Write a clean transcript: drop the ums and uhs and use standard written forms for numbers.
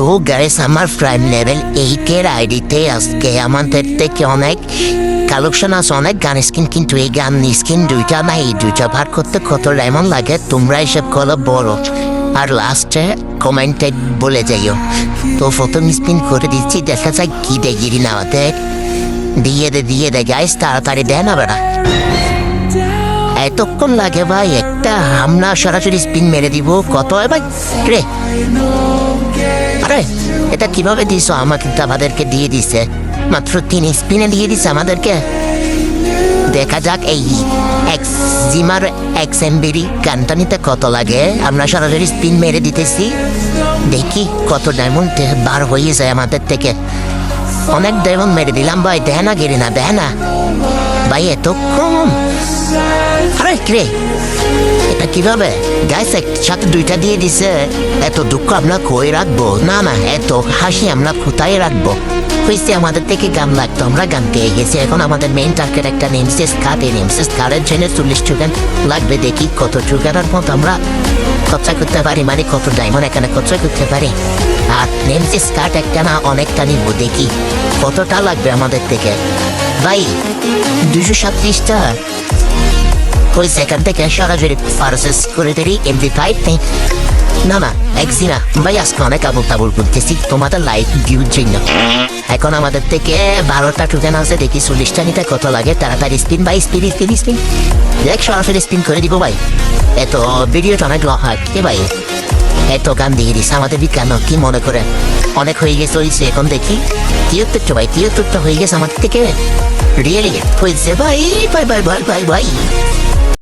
তো গাইস আমার prime level 8 আইডিতে আজকে আমাদের থেকে অনেক কালেকশন আছে, অনেক গান স্কিন, কিন্তু এই গান স্কিন দুইটা না, এই দুইটা ভাগ করতে কত ডায়মন্ড লাগে তোমরা হিসেব করো বড়, আর লাস্টে কমেন্টে বলে যাইও। তো প্রথম স্পিন করে দিচ্ছি, দেখা যায় কি দেগিরি না আমাদের দিয়ে দে গাইস, তাড়াতাড়ি দেন না বেড়া, এতক্ষণ লাগে ভাই? একটা হামলা সরাসরি স্পিন মেরে দিব, কত হয় ভাই রে? আরে এটা কিভাবে দিছো? আমাকে তো আমাদেরকে দিয়ে দিছে, মাত্র 3 স্পিনে দিয়ে দিছে আমাদেরকে। দেখা যাক এই জিমার এক্সএমবিডি গানটা নিতে কত লাগে। আমরা সরাসরি স্পিন মেরে দিতেছি, দেখি কত ডায়মন্ড বার হয়ে যায় আমাদের থেকে। অনেক ডায়মন্ড মেরে দিলাম ভাই, দেয় না গেরি না, দেয় না ভাই, এত কম। আরে রে এটা কিভাবে গাইস? একসাথে দুইটা দিয়ে দিছে, এত দুঃখ আমরা কই রাখবো? না না, এত হাসি আমরা কোথায় রাখবো? হয়েছে আমাদের থেকে গান লাগতো, আমরা গান পেয়ে গেছি। এখন আমাদের মেইন টার্গেট একটা নেমসেস কার্ড, এই নেমসেস কার্ডের জন্য 40 টোকেন লাগবে। দেখি কত টোকেনের মতো আমরা খরচা করতে পারি, মানে কত ডায়মন্ড এখানে খরচা করতে পারি। আর নেমসেস কার্ড একটা না অনেকটা নিব, দেখি কতটা লাগবে আমাদের থেকে। ভাই 237টা হয়েছে, এখান থেকে সরাসরি পারচেস করে দেরি MP5 নেই। না না একদিনা ভাই, আজকে অনেক আবুল তাবুল করতেছি তোমাদের লাইক ভিউর জন্য। এখন আমাদের থেকে 12টা টোকেন আছে, দেখি 40টা নিতে কত লাগে। তাড়াতাড়ি স্পিন ভাই, স্পিন স্পিন স্পিন, দেখ সরাসরি স্পিন করে দিব ভাই। এত ভিডিওটা অনেক লং হয় কে ভাই? এত গান দিয়ে দিস আমাদের বিজ্ঞান, কি মনে করে অনেক হয়ে গেছে হয়েছে। এখন দেখি 73টা ভাই, 73টা হয়ে গেছে আমাদের থেকে। রিয়েলি হয়েছে ভাই, ভাই ভাই ভাই ভাই ভাই